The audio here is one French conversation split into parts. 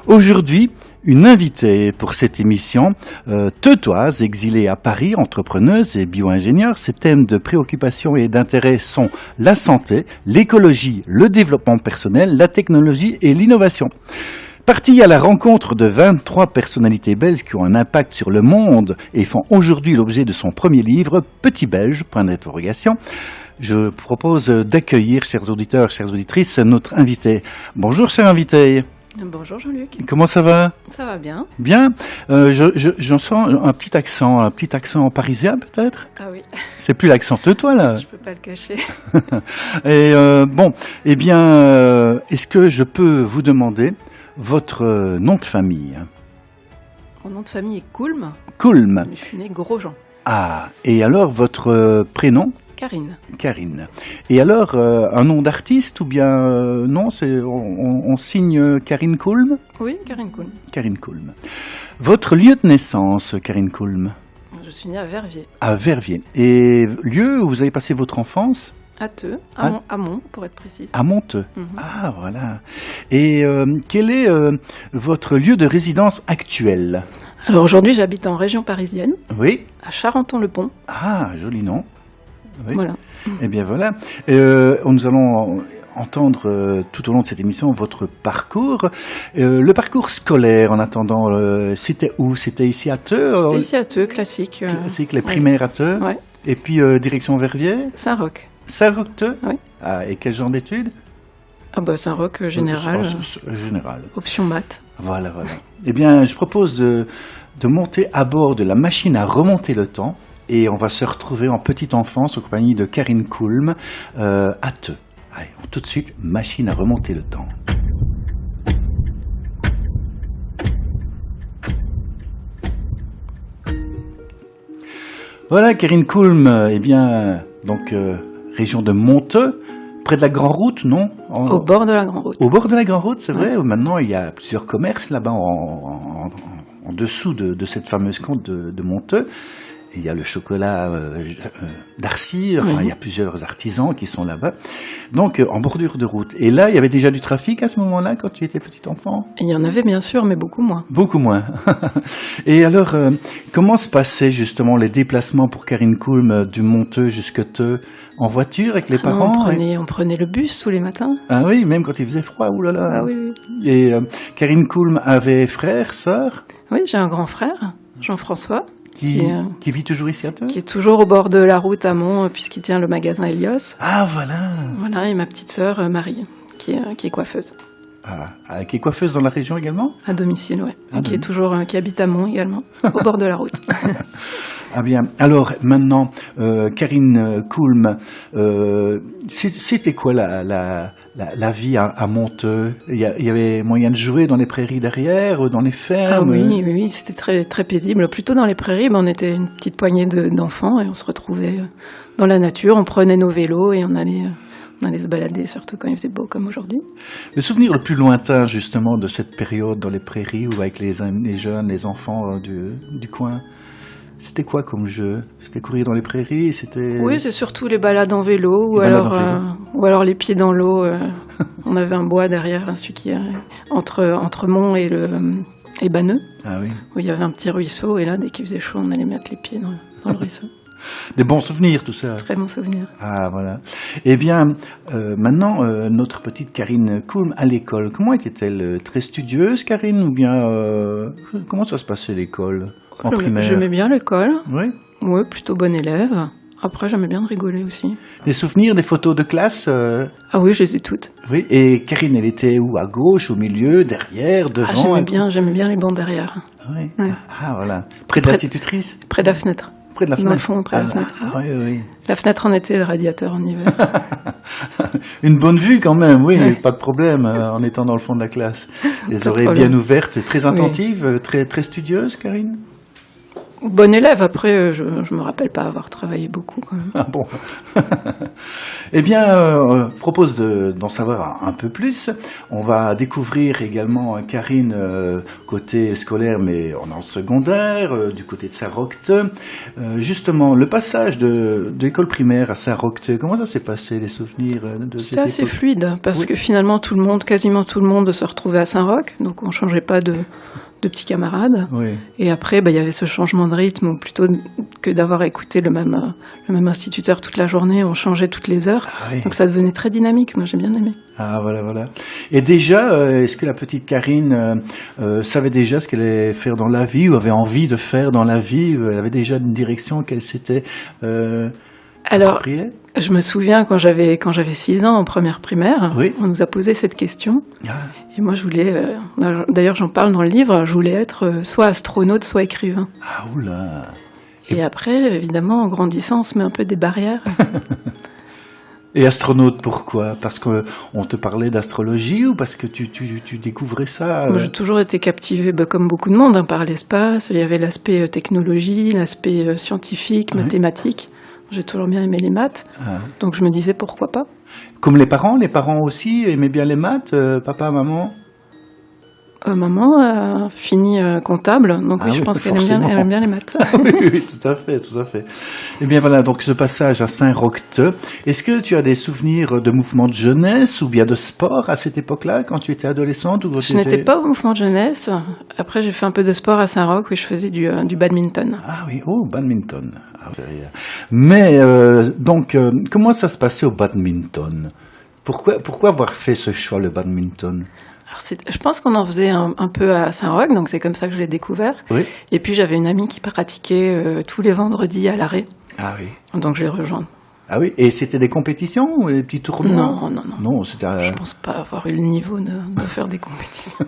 Aujourd'hui, une invitée pour cette émission, teutoise, exilée à Paris, entrepreneuse et bio-ingénieure. Ses thèmes de préoccupation et d'intérêt sont la santé, l'écologie, le développement personnel, la technologie et l'innovation. Partie à la rencontre de 23 personnalités belges qui ont un impact sur le monde et font aujourd'hui l'objet de son premier livre, Petit Belge, point d'interrogation. Je propose d'accueillir, chers auditeurs, chères auditrices, notre invité. Bonjour, cher invité. Bonjour Jean-Luc. Comment ça va? Ça va bien. Bien. J'en sens un petit accent parisien peut-être? Ah oui. C'est plus l'accent teutois là. Je peux pas le cacher. Et est-ce que je peux vous demander votre nom de famille? Mon nom de famille est Coulme. Coulme. Je suis née Grosjean. Ah, et alors votre prénom? Karine. Karine. Et alors, un nom d'artiste ou bien non, on signe Karine Coulme? Oui, Karine Coulme. Karine Coulme. Votre lieu de naissance, Karine Coulme? Je suis née à Verviers. À Verviers. Et lieu où vous avez passé votre enfance? À Theux, à Mont, pour être précise. À Monteux. Ah, voilà. Et quel est votre lieu de résidence actuel? Alors aujourd'hui, j'habite en région parisienne. Oui. À Charenton-le-Pont. Ah, joli nom. Oui. Voilà. Eh bien voilà, nous allons entendre tout au long de cette émission votre parcours. Le parcours scolaire en attendant, c'était où? C'était ici à Theux? C'était ici à Theux, classique. Classique, les primaires à Theux. Ouais. Et puis direction Verviers? Saint-Roch. Saint-Roch-Theux? Oui. Ah, et quel genre d'études? Ah bah Saint-Roch, général. Général. Option maths. Voilà. Eh bien, je propose de monter à bord de la machine à remonter le temps. Et on va se retrouver en petite enfance en compagnie de Karine Coulme à Theux. Allez, tout de suite, machine à remonter le temps. Voilà, Karine Coulme, donc région de Monteux, près de la Grande Route, non? Au bord de la Grande Route. Au bord de la Grande Route, c'est vrai. Maintenant, il y a plusieurs commerces là-bas en dessous de cette fameuse côte de Monteux. Et il y a le chocolat d'Arcy, il y a plusieurs artisans qui sont là-bas. Donc, en bordure de route. Et là, il y avait déjà du trafic à ce moment-là, quand tu étais petit enfant? Il y en avait bien sûr, mais beaucoup moins. Beaucoup moins. Et alors, comment se passaient justement les déplacements pour Karine Coulme du Monteux jusque Theux? En voiture avec les parents? On prenait le bus tous les matins. Ah oui, même quand il faisait froid, oulala. Ah oui. Et Karine Coulme avait frère, sœur? Oui, j'ai un grand frère, Jean-François. Qui vit toujours ici à Theux? Qui est toujours au bord de la route à Mont, puisqu'il tient le magasin Elios. Ah, voilà. Voilà, et ma petite sœur, Marie, qui est coiffeuse. Ah, qui est coiffeuse dans la région également? À domicile, oui. Qui habite à Mont également, au bord de la route. Ah bien, alors maintenant, Karine Coulme, c'était quoi la vie à Monteux? Il y avait moyen de jouer dans les prairies derrière, dans les fermes? Ah oui, c'était très, très paisible. Plutôt dans les prairies, on était une petite poignée d'enfants et on se retrouvait dans la nature, on prenait nos vélos et on allait se balader, surtout quand il faisait beau comme aujourd'hui. Le souvenir le plus lointain justement de cette période dans les prairies ou avec les jeunes, les enfants du coin, c'était quoi comme jeu? C'était courir dans les prairies? Oui, c'est surtout les balades en vélo ou alors les pieds dans l'eau. On avait un bois derrière, celui qui est entre Mont et Banneux. Ah oui. Où il y avait un petit ruisseau et là, dès qu'il faisait chaud, on allait mettre les pieds dans le ruisseau. Des bons souvenirs, tout ça. Très bons souvenirs. Ah, voilà. Eh bien, maintenant, notre petite Karine Coulme à l'école, comment était-elle? Très studieuse, Karine, ou bien comment ça se passait l'école en primaire? J'aimais bien l'école. Oui? Oui, plutôt bonne élève. Après, j'aimais bien rigoler aussi. Des souvenirs, des photos de classe? Ah oui, je les ai toutes. Oui, et Karine, elle était où? À gauche, au milieu, derrière, devant? J'aimais bien les bancs derrière. Oui. Ouais. Ah, voilà. Près de l'institutrice? Près de la fenêtre. Près de la fenêtre? Dans le fond, près de la fenêtre. Oui. La fenêtre en été, le radiateur en hiver. Une bonne vue quand même, oui, pas de problème en étant dans le fond de la classe. Les oreilles bien ouvertes, très attentives, très, très studieuses, Karine? Bon élève, après, je me rappelle pas avoir travaillé beaucoup quand même. Ah bon. Eh bien, propose d'en savoir un peu plus. On va découvrir également Karine côté scolaire, mais en secondaire, du côté de Saint-Rocte. Justement, le passage de l'école primaire à Saint-Rocte, comment ça s'est passé, les souvenirs de cette C'était assez époque? fluide, parce que finalement, quasiment tout le monde se retrouvait à Saint-Roch, donc on changeait pas de petits camarades. Oui. Et après, il y avait ce changement de rythme, où plutôt que d'avoir écouté le même instituteur toute la journée, on changeait toutes les heures. Ah oui. Donc ça devenait très dynamique, moi j'ai bien aimé. Ah voilà. Et déjà, est-ce que la petite Karine savait déjà ce qu'elle allait faire dans la vie, ou avait envie de faire dans la vie? Elle avait déjà une direction qu'elle s'était Alors, appropriée? je me souviens quand j'avais 6 ans en première primaire, Oui. on nous a posé cette question. Ah. Et moi je voulais, d'ailleurs j'en parle dans le livre, je voulais être soit astronaute, soit écrivain. Ah oula. Et après, évidemment, en grandissant, on se met un peu des barrières. Et astronaute, pourquoi? Parce que on te parlait d'astrologie, ou parce que tu découvrais ça? Moi, j'ai toujours été captivée, comme beaucoup de monde, par l'espace. Il y avait l'aspect technologie, l'aspect scientifique, Ouais. mathématique. J'ai toujours bien aimé les maths, Ah. donc je me disais pourquoi pas. Comme les parents aussi aimaient bien les maths, papa, maman? Maman a fini comptable, donc Ah oui, je oui, pense qu'elle forcément. aime bien les maths. Oui, tout à fait. Eh bien voilà, donc ce passage à Saint-Rocte. Est-ce que tu as des souvenirs de mouvements de jeunesse ou bien de sport à cette époque-là, quand tu étais adolescente, ou quand Je tu étais... n'étais pas au mouvement de jeunesse. Après, j'ai fait un peu de sport à Saint-Roch, où je faisais du badminton. Ah oui, badminton. Ah, mais donc, comment ça se passait au badminton? Pourquoi avoir fait ce choix, le badminton? Alors, je pense qu'on en faisait un peu à Saint-Roch, donc c'est comme ça que je l'ai découvert. Oui. Et puis j'avais une amie qui pratiquait tous les vendredis à l'arrêt, Ah oui. donc je l'ai rejointe. Ah oui, et c'était des compétitions ou des petits tournois? Non. Non, c'était... Je pense pas avoir eu le niveau de faire des compétitions.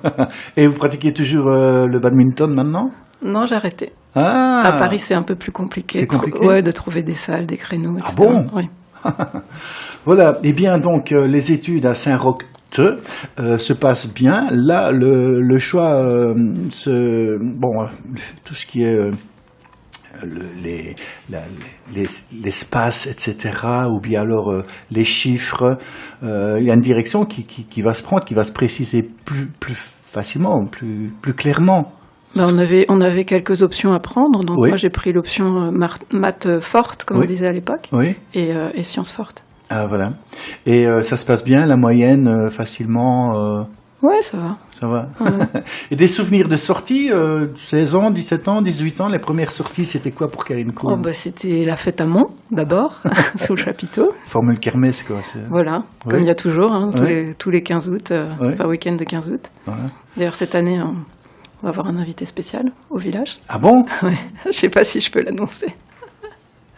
Et vous pratiquez toujours le badminton maintenant? Non, j'ai arrêté. Ah. À Paris, c'est un peu plus compliqué. C'est compliqué? Ouais, de trouver des salles, des créneaux, etc. Ah bon? Oui. Voilà, eh bien donc les études à Saint-Rocte se passent bien. Là, le choix, tout ce qui est l'espace, etc., ou bien alors les chiffres, il y a une direction qui va se prendre, qui va se préciser plus facilement, plus clairement. On avait quelques options à prendre, donc Oui. moi j'ai pris l'option maths forte, comme Oui. on disait à l'époque, Oui. et sciences fortes. Ah voilà. Et ça se passe bien, la moyenne, facilement. Ouais, ça va. Ça va. Ouais. Et des souvenirs de sortie, 16 ans, 17 ans, 18 ans, les premières sorties, c'était quoi pour Karine Cool? C'était la fête à Mont, d'abord, sous le chapiteau. Formule kermesse, quoi. Voilà, Oui. comme il y a toujours, Oui. tous les 15 août, Oui. enfin week-end de 15 août. Voilà. D'ailleurs, cette année, on va avoir un invité spécial au village. Ah bon? Ouais. Je sais pas si je peux l'annoncer.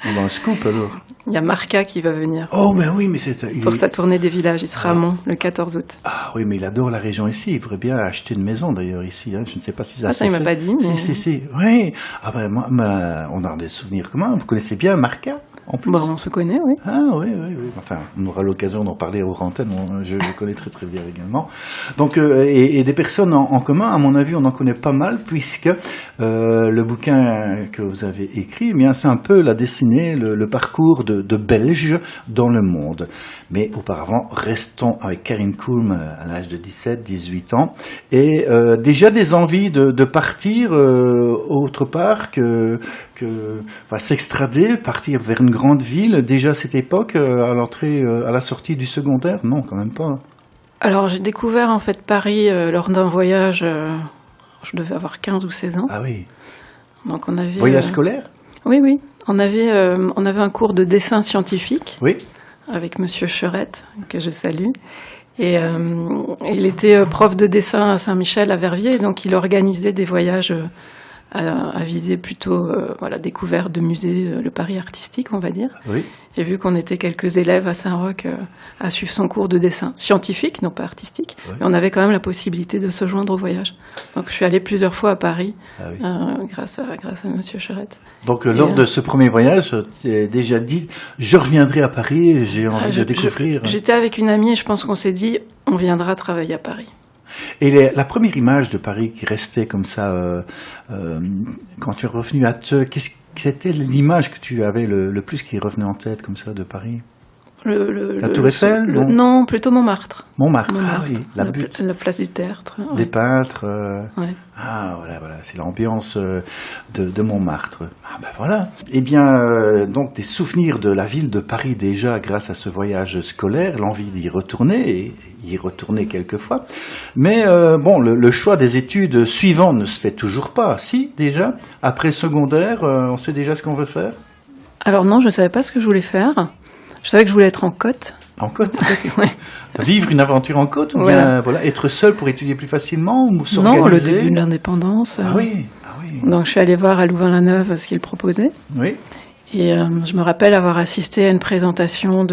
On a un scoop, alors. Il y a Marca qui va venir Oh, mais oui, mais pour sa tournée des villages. Il sera à Mont le 14 août. Ah oui, mais il adore la région ici. Il voudrait bien acheter une maison, d'ailleurs, ici. Hein. Je ne sais pas si ça Ah, s'est ça, il m'a fait. pas dit, mais... Si. Oui. Ah ben, on a des souvenirs communs. Vous connaissez bien Marca, en plus? Bon, on se connaît, oui. Ah oui. Enfin, on aura l'occasion d'en parler aux antennes. Je connais très bien également. Donc, et des personnes en commun, à mon avis, on en connaît pas mal, puisque le bouquin que vous avez écrit, eh bien, c'est un peu la dessinée, le parcours de Belges dans le monde. Mais auparavant, restons avec Karine Kulm à l'âge de 17-18 ans, et déjà des envies de partir autre part s'extrader, partir vers une grande ville, déjà à cette époque, à l'entrée, à la sortie du secondaire? Non, quand même pas. Alors, j'ai découvert en fait Paris lors d'un voyage, je devais avoir 15 ou 16 ans. Ah oui. Donc on avait... Voyage scolaire? Oui. On avait un cours de dessin scientifique Oui. avec Monsieur Cherette, que je salue. Et il était prof de dessin à Saint-Michel, à Verviers, donc il organisait des voyages à viser plutôt découverte de musées, le Paris artistique, on va dire. Oui. Et vu qu'on était quelques élèves à Saint-Roch à suivre son cours de dessin scientifique, non pas artistique, Oui. mais on avait quand même la possibilité de se joindre au voyage. Donc je suis allée plusieurs fois à Paris Ah oui. grâce à Monsieur Cherette. Donc lors de ce premier voyage, tu as déjà dit, je reviendrai à Paris, j'ai envie de découvrir. J'étais avec une amie et je pense qu'on s'est dit, on viendra travailler à Paris. Et la première image de Paris qui restait comme ça, quand tu es revenu à Theux, quelle était l'image que tu avais le plus qui revenait en tête comme ça de Paris? La Tour Eiffel? Non, plutôt Montmartre. Montmartre, ah oui, la butte. La place du Tertre. Les peintres. Ouais. Ah, voilà, c'est l'ambiance de Montmartre. Ah ben voilà. Eh bien, donc des souvenirs de la ville de Paris déjà grâce à ce voyage scolaire, l'envie d'y retourner, et y retourner quelquefois. Mais bon, le choix des études suivantes ne se fait toujours pas. Si, déjà, après le secondaire, on sait déjà ce qu'on veut faire? Alors non, je ne savais pas ce que je voulais faire. Je savais que je voulais être en côte. En côte? Ouais. Vivre une aventure en côte, ou bien être seul pour étudier plus facilement, ou s'organiser? Non, le début de l'indépendance. Ah oui. Donc je suis allée voir à Louvain-la-Neuve ce qu'il proposait. Oui. Et je me rappelle avoir assisté à une présentation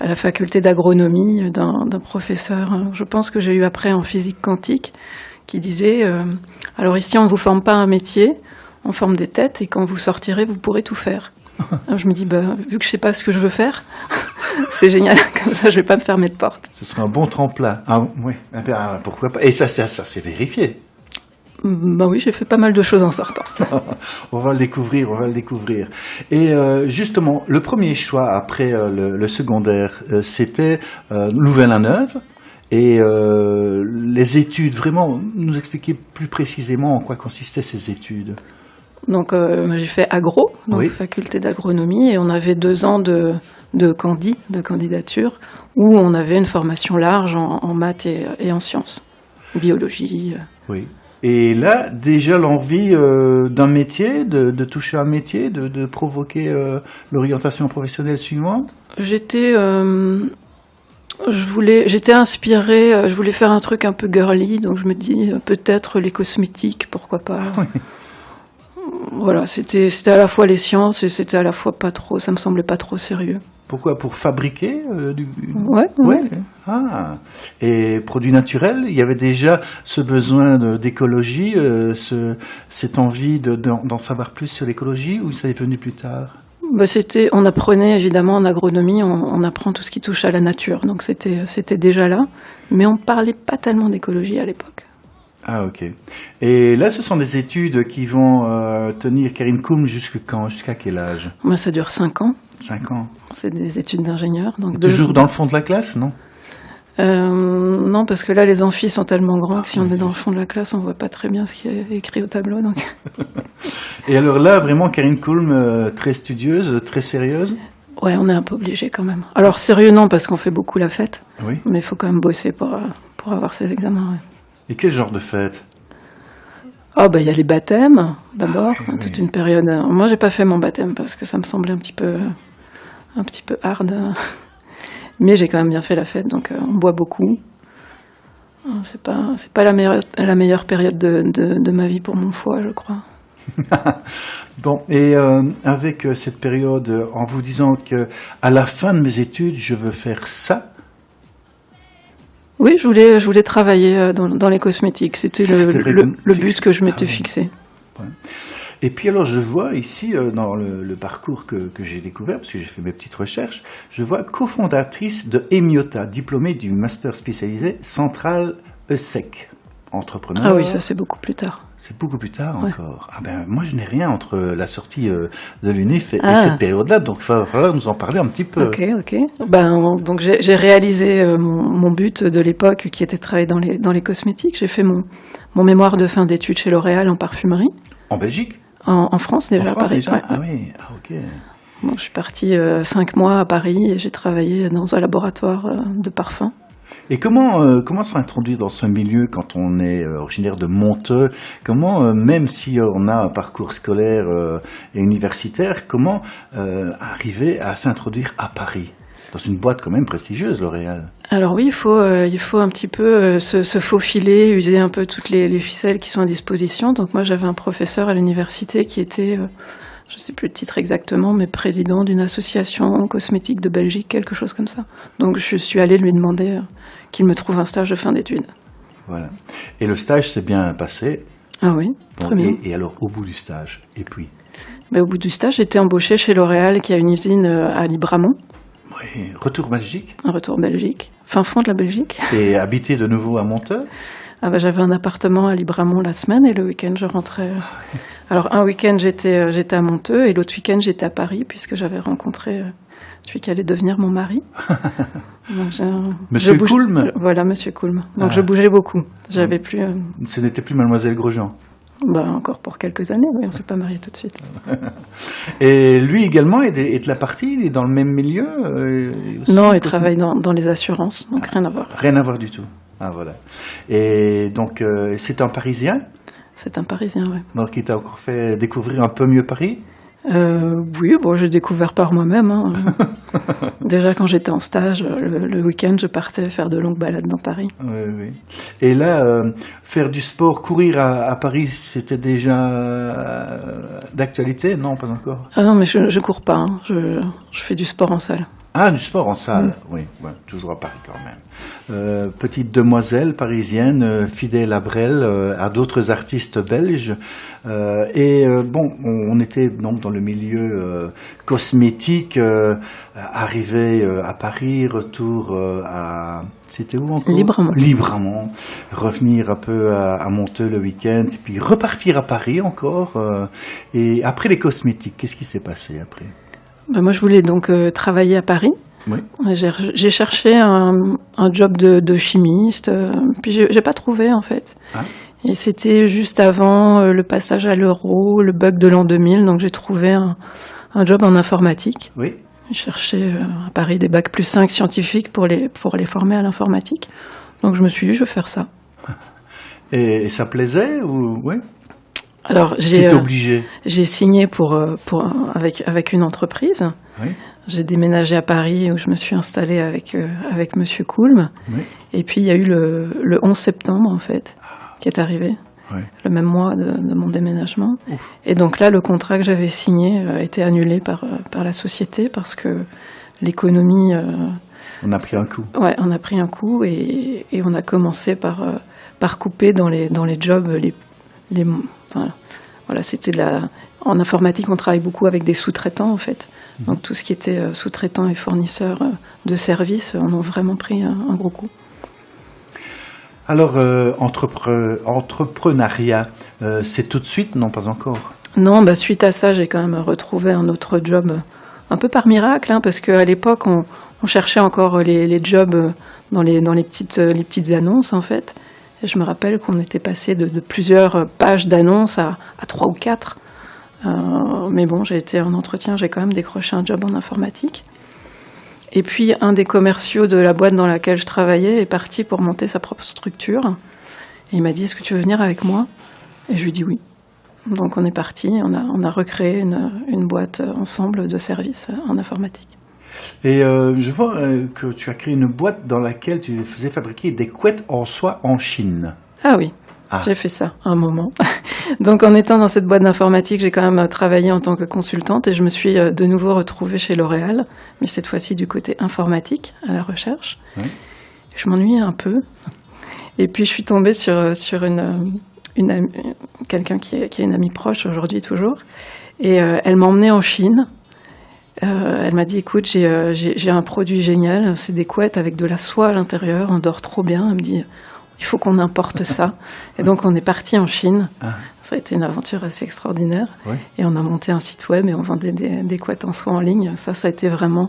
à la faculté d'agronomie d'un professeur, je pense que j'ai eu après en physique quantique, qui disait alors ici on ne vous forme pas un métier, on forme des têtes et quand vous sortirez vous pourrez tout faire. Alors je me dis vu que je sais pas ce que je veux faire, c'est génial, comme ça je vais pas me fermer de porte. Ce serait un bon tremplin. Ah oui, pourquoi pas. Et ça c'est vérifié. Bah oui, j'ai fait pas mal de choses en sortant. On va le découvrir. Et justement, le premier choix après le secondaire, c'était Louvain-la-Neuve. Et les études, vraiment, nous expliquer plus précisément en quoi consistaient ces études. Donc j'ai fait agro, donc faculté d'agronomie, et on avait 2 ans de candidature, où on avait une formation large en maths et en sciences, biologie. Oui. Et là, déjà l'envie d'un métier, de toucher un métier, de provoquer l'orientation professionnelle suivante? J'étais inspirée, je voulais faire un truc un peu girly, donc je me dis peut-être les cosmétiques, pourquoi pas. Oui. Voilà, c'était à la fois les sciences et c'était à la fois pas trop, ça me semblait pas trop sérieux. Pourquoi? Pour fabriquer Ouais. Ah, et produits naturels, il y avait déjà ce besoin d'écologie, cette envie d'en savoir plus sur l'écologie, ou ça est venu plus tard? On apprenait évidemment en agronomie, on apprend tout ce qui touche à la nature, donc c'était déjà là, mais on parlait pas tellement d'écologie à l'époque. Ah ok. Et là, ce sont des études qui vont tenir, Karine Koum, jusqu'à quel âge? Ça dure 5 ans. 5 ans. C'est des études d'ingénieur. Toujours dans le fond de la classe, non? Non, parce que là, les amphis sont tellement grands que si on est dans le fond de la classe, on voit pas très bien ce qui est écrit au tableau. Donc. Et alors là, vraiment, Karine Koum, très studieuse, très sérieuse? Ouais, on est un peu obligé quand même. Alors sérieux, non, parce qu'on fait beaucoup la fête. Oui. Mais il faut quand même bosser pour avoir ces examens. Ouais. Et quel genre de fête? Il y a les baptêmes, d'abord, toute une période. Moi, j'ai pas fait mon baptême parce que ça me semblait un petit peu hard. Mais j'ai quand même bien fait la fête, donc on boit beaucoup. C'est pas la meilleure période de ma vie pour mon foie, je crois. Bon, et avec cette période, en vous disant que à la fin de mes études, je veux faire ça. Oui, je voulais travailler dans les cosmétiques. C'était le but que je m'étais fixé. Ouais. Et puis alors, je vois ici, dans le parcours que j'ai découvert, parce que j'ai fait mes petites recherches, je vois cofondatrice de Emiota, diplômée du master spécialisé Centrale ESSEC. Entrepreneur. Ah oui, ça c'est beaucoup plus tard. C'est beaucoup plus tard encore. Ah ben, moi je n'ai rien entre la sortie de l'UNIF et cette période-là, donc il va falloir nous en parler un petit peu. Ok. Donc j'ai réalisé mon but de l'époque qui était de travailler dans les cosmétiques. J'ai fait mon mémoire de fin d'études chez L'Oréal en parfumerie. En Belgique? En France déjà. En France déjà? Ouais. Ah oui, ok. Bon, je suis partie 5 mois à Paris et j'ai travaillé dans un laboratoire de parfums. Et comment s'introduire dans ce milieu quand on est originaire de Monteux? Comment, même si on a un parcours scolaire et universitaire, comment arriver à s'introduire à Paris, dans une boîte quand même prestigieuse, L'Oréal? Alors oui, il faut un petit peu se faufiler, user un peu toutes les ficelles qui sont à disposition. Donc moi, j'avais un professeur à l'université qui était... je ne sais plus le titre exactement, mais président d'une association cosmétique de Belgique, quelque chose comme ça. Donc je suis allée lui demander qu'il me trouve un stage de fin d'études. Voilà. Et le stage s'est bien passé? Ah oui, très bien. Et alors, au bout du stage, et puis? Au bout du stage, j'étais embauchée chez L'Oréal, qui a une usine à Libramont. Oui, retour Belgique. Un retour Belgique, fin fond de la Belgique. Et habiter de nouveau à Monteux. J'avais un appartement à Libramont la semaine et le week-end je rentrais. Alors un week-end j'étais à Monteux et l'autre week-end j'étais à Paris puisque j'avais rencontré celui qui allait devenir mon mari. Donc, Monsieur Coulme. Voilà, Monsieur Coulme. Donc je bougeais beaucoup. J'avais plus. Ce n'était plus Mademoiselle Grosjean. Encore pour quelques années, oui, on s'est pas mariés tout de suite. Et lui également est de la partie, il est dans le même milieu aussi, non, il travaille dans les assurances, donc rien à voir. Rien à voir du tout. Ah voilà. Et donc c'est un Parisien. C'est un Parisien, oui. Donc il t'a encore fait découvrir un peu mieux Paris. Oui, j'ai découvert par moi-même. Hein. Déjà, quand j'étais en stage, le week-end, je partais faire de longues balades dans Paris. Oui, oui. Et là, faire du sport, courir à Paris, c'était déjà d'actualité? Non, pas encore. Ah non, mais je cours pas. Hein. Je fais du sport en salle. Ah, du sport en salle, oui, ouais, toujours à Paris quand même. Petite demoiselle parisienne, fidèle à Brel, à d'autres artistes belges. On était donc dans le milieu cosmétique, arrivé à Paris, retour à... C'était où encore? Libramont. Revenir un peu à Monteux le week-end, et puis repartir à Paris encore. Et après les cosmétiques, qu'est-ce qui s'est passé après? Moi, je voulais donc travailler à Paris. Oui. J'ai cherché un job de chimiste, puis j'ai pas trouvé en fait. Ah. Et c'était juste avant le passage à l'euro, le bug de l'an 2000, donc j'ai trouvé un job en informatique. Oui. J'ai cherché à Paris des bacs plus 5 scientifiques pour les former à l'informatique. Donc je me suis dit, je vais faire ça. Et ça plaisait ou oui? Alors, obligé. J'ai signé avec une entreprise. Oui. J'ai déménagé à Paris où je me suis installée avec Monsieur Coulme. Oui. Et puis il y a eu le 11 septembre en fait qui est arrivé, oui. Le même mois de mon déménagement. Ouf. Et donc là, le contrat que j'avais signé a été annulé par la société parce que l'économie. On a pris un coup. Ouais, on a pris un coup et on a commencé par couper dans les jobs voilà, c'était en informatique, on travaille beaucoup avec des sous-traitants en fait. Donc tout ce qui était sous-traitants et fournisseurs de services en ont vraiment pris un gros coup. Alors, entrepreneuriat, c'est tout de suite? Non, pas encore. Non, suite à ça, j'ai quand même retrouvé un autre job, un peu par miracle, hein, parce qu'à l'époque, on cherchait encore les jobs dans les petites annonces en fait. Et je me rappelle qu'on était passé de plusieurs pages d'annonces à 3 ou 4. Mais bon, j'ai été en entretien, j'ai quand même décroché un job en informatique. Et puis, un des commerciaux de la boîte dans laquelle je travaillais est parti pour monter sa propre structure. Et il m'a dit, est-ce que tu veux venir avec moi? Et je lui ai dit oui. Donc on est parti, on a recréé une boîte ensemble de services en informatique. Et je vois que tu as créé une boîte dans laquelle tu faisais fabriquer des couettes en soie en Chine. Ah oui, j'ai fait ça un moment. Donc en étant dans cette boîte d'informatique, j'ai quand même travaillé en tant que consultante et je me suis de nouveau retrouvée chez L'Oréal, mais cette fois-ci du côté informatique, à la recherche. Oui. Je m'ennuyais un peu. Et puis je suis tombée sur quelqu'un qui est une amie proche aujourd'hui toujours. Et elle m'a emmenée en Chine. Elle m'a dit, écoute, j'ai un produit génial, c'est des couettes avec de la soie à l'intérieur, on dort trop bien. Elle me dit, il faut qu'on importe ça. Et donc on est parti en Chine. Ah. Ça a été une aventure assez extraordinaire. Oui. Et on a monté un site web et on vendait des couettes en soie en ligne. Ça a été vraiment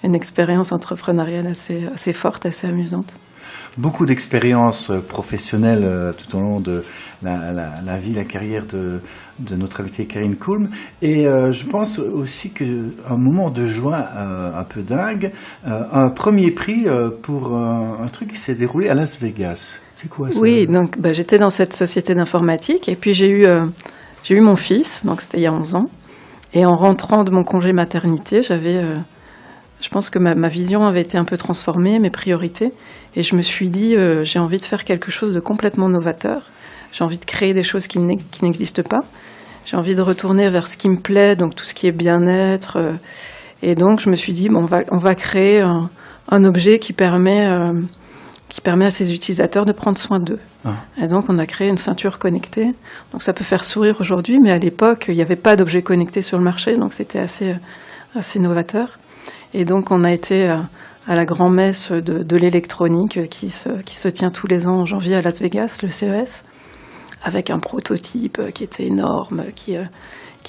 une expérience entrepreneuriale assez forte, assez amusante. Beaucoup d'expériences professionnelles tout au long de la vie, la carrière de notre invitée Karine Coulme. Et je pense aussi qu'un moment de joie un peu dingue, un premier prix pour un truc qui s'est déroulé à Las Vegas. C'est quoi ça? Oui, donc j'étais dans cette société d'informatique et puis j'ai eu mon fils, donc c'était il y a 11 ans. Et en rentrant de mon congé maternité, je pense que ma vision avait été un peu transformée, mes priorités. Et je me suis dit, j'ai envie de faire quelque chose de complètement novateur. J'ai envie de créer des choses qui n'existent pas. J'ai envie de retourner vers ce qui me plaît, donc tout ce qui est bien-être. Et donc, je me suis dit, on va créer un objet qui permet à ses utilisateurs de prendre soin d'eux. Ah. Et donc, on a créé une ceinture connectée. Donc, ça peut faire sourire aujourd'hui, mais à l'époque, il n'y avait pas d'objet connecté sur le marché, donc c'était assez novateur. Et donc, on a été à la grand-messe de l'électronique qui se tient tous les ans en janvier à Las Vegas, le CES, avec un prototype qui était énorme, qui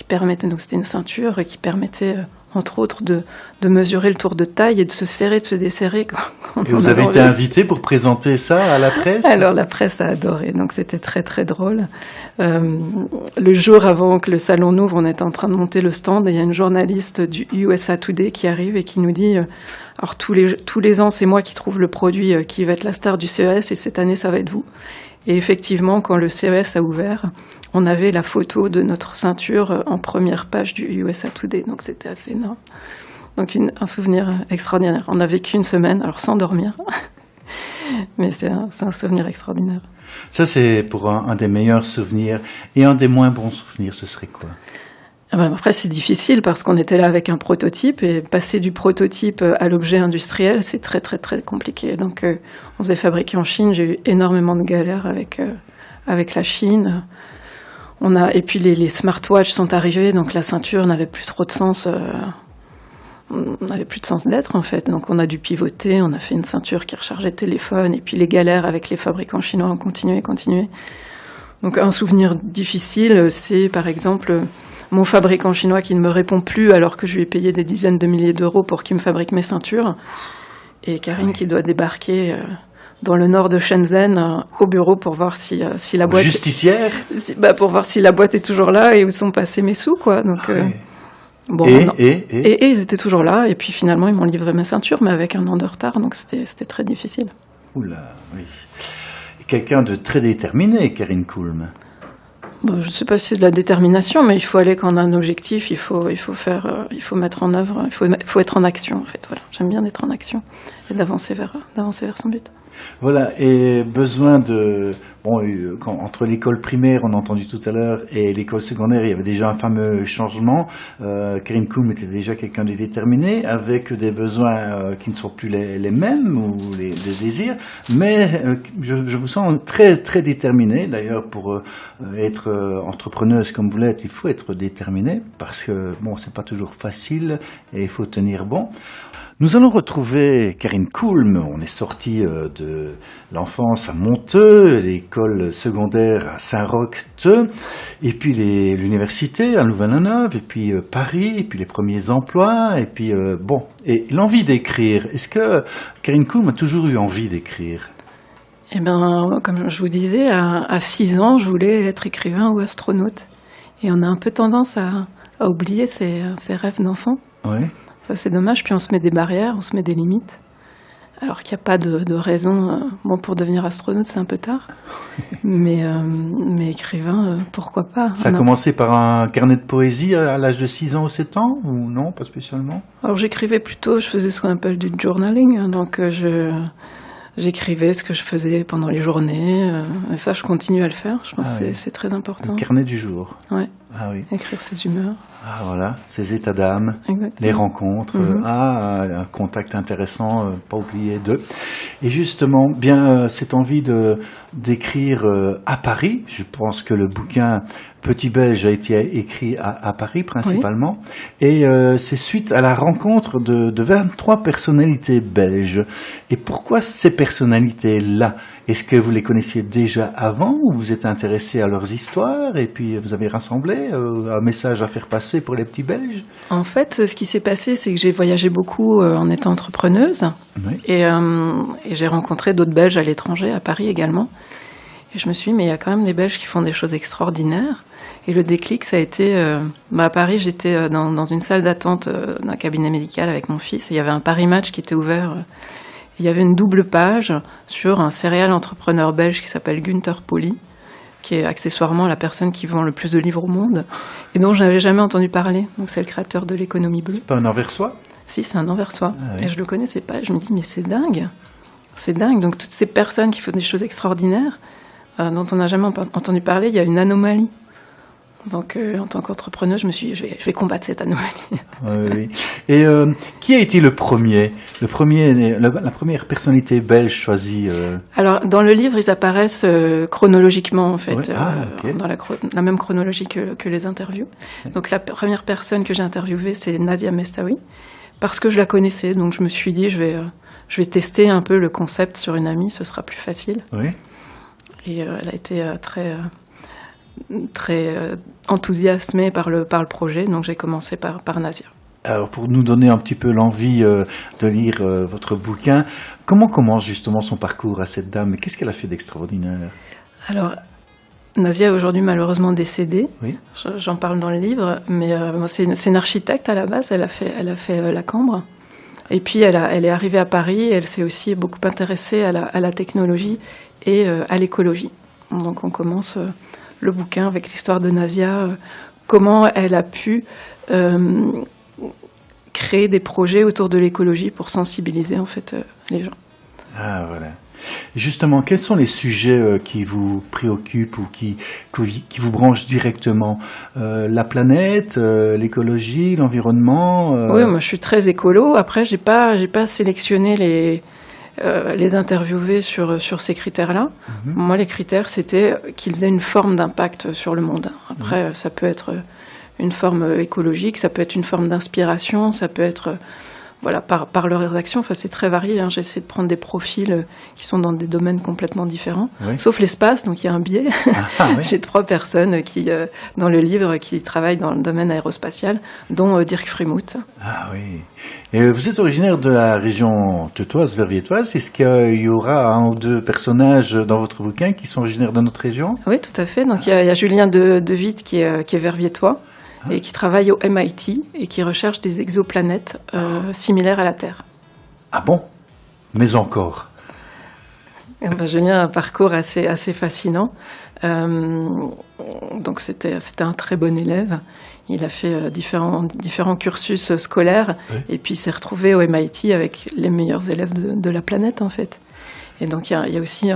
permettait, donc c'était une ceinture qui permettait, entre autres, de mesurer le tour de taille et de se serrer, de se desserrer. Quand et vous avez été invité pour présenter ça à la presse? Alors la presse a adoré, donc c'était très très drôle. Le jour avant que le salon n'ouvre, on était en train de monter le stand et il y a une journaliste du USA Today qui arrive et qui nous dit alors tous les ans c'est moi qui trouve le produit qui va être la star du CES et cette année ça va être vous. Et effectivement, quand le CES a ouvert, on avait la photo de notre ceinture en première page du USA Today, donc c'était assez énorme. Donc un souvenir extraordinaire. On a vécu une semaine, alors sans dormir, mais c'est un souvenir extraordinaire. Ça, c'est pour un des meilleurs souvenirs. Et un des moins bons souvenirs, ce serait quoi? Après, c'est difficile parce qu'on était là avec un prototype et passer du prototype à l'objet industriel, c'est très, très, très compliqué. Donc, on faisait fabriquer en Chine. J'ai eu énormément de galères avec la Chine. Et puis, les smartwatches sont arrivés, donc la ceinture n'avait plus trop de sens. N'avait plus de sens d'être, en fait. Donc, on a dû pivoter. On a fait une ceinture qui rechargeait le téléphone. Et puis, les galères avec les fabricants chinois ont continué. Donc, un souvenir difficile, c'est, par exemple, mon fabricant chinois qui ne me répond plus alors que je lui ai payé des dizaines de milliers d'euros pour qu'il me fabrique mes ceintures. Et Karine qui doit débarquer dans le nord de Shenzhen au bureau pour voir si la boîte... Justicière pour voir si la boîte est toujours là et où sont passés mes sous, quoi. Donc, bon, et ils étaient toujours là. Et puis finalement, ils m'ont livré mes ceintures, mais avec un an de retard. Donc c'était très difficile. Oula, oui. Quelqu'un de très déterminé, Karine Kulm. Bon, je ne sais pas si c'est de la détermination, mais il faut aller quand on a un objectif, il faut mettre en œuvre, il faut être en action, en fait. Voilà. J'aime bien d'être en action et d'avancer vers son but. Voilà, et besoin de... Bon, entre l'école primaire, on a entendu tout à l'heure, et l'école secondaire, il y avait déjà un fameux changement. Karine Kulm était déjà quelqu'un de déterminé, avec des besoins qui ne sont plus les mêmes, ou des désirs, mais je vous sens très, très déterminé. D'ailleurs, pour être entrepreneuse comme vous l'êtes, il faut être déterminé, parce que, bon, c'est pas toujours facile, et il faut tenir bon. Nous allons retrouver Karine Kulm. On est sorti de l'enfance à Monteux, l'école secondaire à Saint-Roch-Theux, et puis l'université à Louvain-la-Neuve, et puis Paris, et puis les premiers emplois, et puis et l'envie d'écrire. Est-ce que Karine Kulm a toujours eu envie d'écrire? Eh bien, comme je vous disais, à 6 ans, je voulais être écrivain ou astronaute. Et on a un peu tendance à oublier ses rêves d'enfant. Oui. Ça, c'est dommage. Puis on se met des barrières, on se met des limites. Alors qu'il n'y a pas de raison. Bon, pour devenir astronaute, c'est un peu tard. mais écrivain, pourquoi pas? Ça a commencé par un carnet de poésie à l'âge de 6 ans ou 7 ans? Ou non, pas spécialement? Alors j'écrivais plutôt, je faisais ce qu'on appelle du journaling. Donc j'écrivais ce que je faisais pendant les journées. Et ça, je continue à le faire. Je pense que c'est très important. Le carnet du jour. Ouais. Ah oui. Écrire ses humeurs. Ah voilà, ses états d'âme, exactement. Les rencontres, un contact intéressant, pas oublier d'eux. Et justement, cette envie d'écrire à Paris, je pense que le bouquin Petit Belge a été écrit à Paris principalement, et c'est suite à la rencontre de 23 personnalités belges. Et pourquoi ces personnalités-là? Est-ce que vous les connaissiez déjà avant, ou vous êtes intéressé à leurs histoires, et puis vous avez rassemblé un message à faire passer pour les petits Belges? En fait, ce qui s'est passé, c'est que j'ai voyagé beaucoup en étant entrepreneuse, et j'ai rencontré d'autres Belges à l'étranger, à Paris également. Et je me suis dit, mais il y a quand même des Belges qui font des choses extraordinaires. Et le déclic, ça a été... à Paris, j'étais dans une salle d'attente d'un cabinet médical avec mon fils, et il y avait un Paris Match qui était ouvert... Il y avait une double page sur un serial entrepreneur belge qui s'appelle Günther Pauli, qui est accessoirement la personne qui vend le plus de livres au monde, et dont je n'avais jamais entendu parler. Donc c'est le créateur de l'économie bleue. C'est pas un Anversois? Si, c'est un Anversois. Ah, oui. Et je le connaissais pas. Je me dis, mais c'est dingue. C'est dingue. Donc toutes ces personnes qui font des choses extraordinaires, dont on n'a jamais entendu parler, il y a une anomalie. Donc, en tant qu'entrepreneur, je me suis dit, je vais combattre cette anomalie. Oui. Et qui a été la première personnalité belge choisie Alors, dans le livre, ils apparaissent chronologiquement, en fait, okay. Dans la même chronologie que les interviews. Donc, la première personne que j'ai interviewée, c'est Nadia Mestaoui, parce que je la connaissais. Donc je me suis dit, je vais tester un peu le concept sur une amie, ce sera plus facile. Oui. Et elle a été très enthousiasmée par le projet, donc j'ai commencé par Nazia. Alors, pour nous donner un petit peu l'envie de lire votre bouquin, comment commence justement son parcours à cette dame? Qu'est-ce qu'elle a fait d'extraordinaire? Alors, Nazia est aujourd'hui malheureusement décédée. Oui. J'en parle dans le livre, mais c'est une architecte à la base. Elle a fait la Cambre. Et puis, elle est arrivée à Paris. Elle s'est aussi beaucoup intéressée à la technologie et à l'écologie. Donc, on commence le bouquin avec l'histoire de Nazia, comment elle a pu créer des projets autour de l'écologie pour sensibiliser en fait les gens. Ah voilà. Justement, quels sont les sujets qui vous préoccupent ou qui vous branchent directement? La planète, l'écologie, l'environnement Oui, moi je suis très écolo. Après, j'ai pas sélectionné les interviewer sur ces critères-là. Mm-hmm. Moi, les critères, c'était qu'ils aient une forme d'impact sur le monde. Après, ça peut être une forme écologique, ça peut être une forme d'inspiration, ça peut être par leurs actions. Enfin, c'est très varié. J'essaie de prendre des profils qui sont dans des domaines complètement différents, sauf l'espace, donc il y a un biais. Oui. J'ai 3 personnes dans le livre qui travaillent dans le domaine aérospatial, dont Dirk Frémouth. Ah oui. Et vous êtes originaire de la région teutoise, verviétoise. Est-ce qu'il y aura 1 ou 2 personnages dans votre bouquin qui sont originaires de notre région? Oui, tout à fait. Donc il y a Julien de Witt qui est verviétois. Et qui travaille au MIT et qui recherche des exoplanètes similaires à la Terre. Ah bon? Mais encore? Julien a un parcours assez fascinant. Donc c'était un très bon élève. Il a fait différents cursus scolaires et puis s'est retrouvé au MIT avec les meilleurs élèves de la planète en fait. Et donc il y a aussi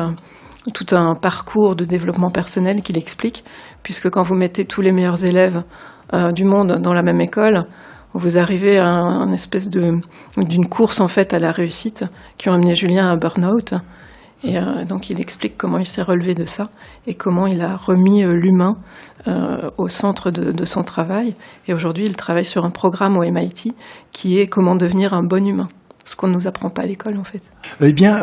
tout un parcours de développement personnel qu'il explique, puisque quand vous mettez tous les meilleurs élèves du monde dans la même école, vous arrivez à une espèce d'une course en fait à la réussite qui ont amené Julien à un burn-out. Et donc il explique comment il s'est relevé de ça et comment il a remis l'humain au centre de son travail. Et aujourd'hui, il travaille sur un programme au MIT qui est comment devenir un bon humain. Ce qu'on ne nous apprend pas à l'école, en fait. Eh bien,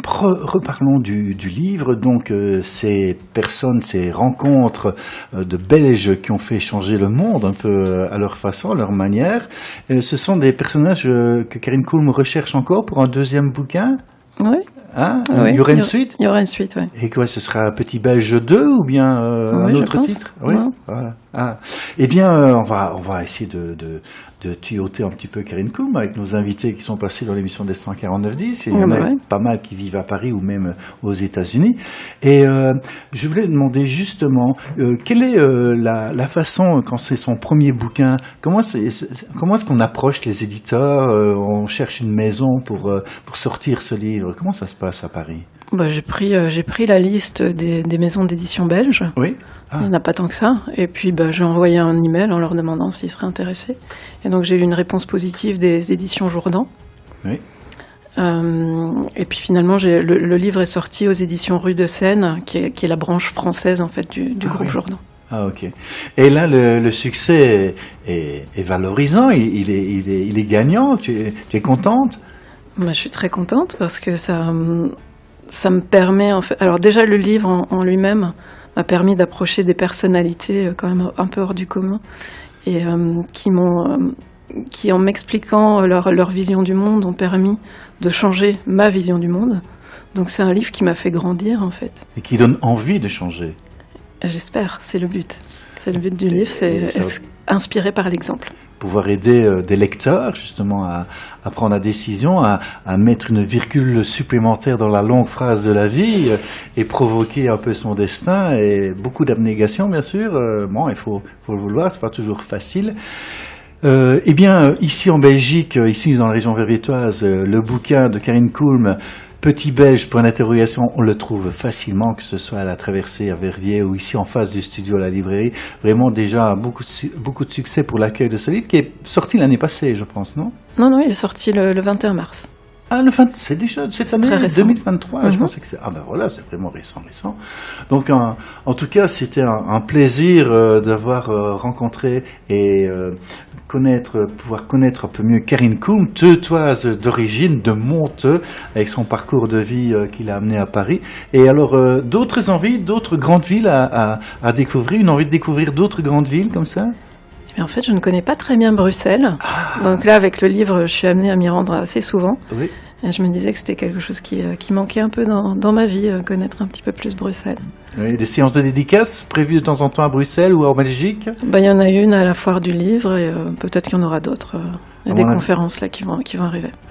reparlons du livre. Donc, ces personnes, ces rencontres de Belges qui ont fait changer le monde un peu à leur façon, à leur manière. Ce sont des personnages que Karine Kulm recherche encore pour un 2e bouquin? Oui. Hein? Oui, il y aura une suite? Il y aura une suite, oui. Et quoi, ce sera Petit Belge 2 ou bien un autre titre? Oui. Voilà. Ah. Eh bien, on va essayer de tuyauter un petit peu Karine Kulm avec nos invités qui sont passés dans l'émission des 149.10. Et il y en a pas mal qui vivent à Paris ou même aux États-Unis. Et je voulais demander justement, quelle est la façon, quand c'est son premier bouquin, comment est-ce qu'on approche les éditeurs? On cherche une maison pour sortir ce livre. Comment ça se passe à Paris? J'ai pris la liste des maisons d'édition belges. Oui. Ah. Il n'y en a pas tant que ça. Et puis j'ai envoyé un email en leur demandant s'ils seraient intéressés. Et donc j'ai eu une réponse positive des éditions Jourdan. Oui. Et puis finalement, le livre est sorti aux éditions Rue de Seine, qui est la branche française en fait du groupe Jourdan. Ah ok. Et là, le succès est valorisant, il est gagnant. Tu es contente? Je suis très contente parce que ça me permet en fait. Alors déjà, le livre en lui-même m'a permis d'approcher des personnalités quand même un peu hors du commun et qui en m'expliquant leur vision du monde ont permis de changer ma vision du monde. Donc c'est un livre qui m'a fait grandir en fait. Et qui donne envie de changer. J'espère, c'est le but. C'est le but du livre, c'est inspiré par l'exemple. Pouvoir aider des lecteurs justement à prendre la décision, à mettre une virgule supplémentaire dans la longue phrase de la vie et provoquer un peu son destin, et beaucoup d'abnégation bien sûr. Il faut le vouloir, c'est pas toujours facile. Eh bien, ici en Belgique, ici dans la région verviétoise, le bouquin de Karine Kulm, Petit Belge, point d'interrogation, on le trouve facilement, que ce soit à la traversée à Verviers ou ici en face du studio à la librairie. Vraiment déjà beaucoup de succès pour l'accueil de ce livre qui est sorti l'année passée, je pense, non? Non, il est sorti le 21 mars. Ah, c'est déjà cette année, très récent. 2023. Je pensais que c'est... Ah ben voilà, c'est vraiment récent. Donc, en tout cas, c'était un plaisir d'avoir rencontré et pouvoir connaître un peu mieux Karine Koum, teutoise d'origine, de Monteux, avec son parcours de vie qu'il a amené à Paris. Et alors, d'autres envies, d'autres grandes villes à découvrir, une envie de découvrir d'autres grandes villes comme ça? Mais en fait, je ne connais pas très bien Bruxelles. Ah. Donc là, avec le livre, je suis amenée à m'y rendre assez souvent. Oui. Et je me disais que c'était quelque chose qui manquait un peu dans ma vie, connaître un petit peu plus Bruxelles. Oui, des séances de dédicaces prévues de temps en temps à Bruxelles ou en Belgique? Il y en a une à la foire du livre et peut-être qu'il y en aura d'autres. Il y a des conférences là qui vont arriver.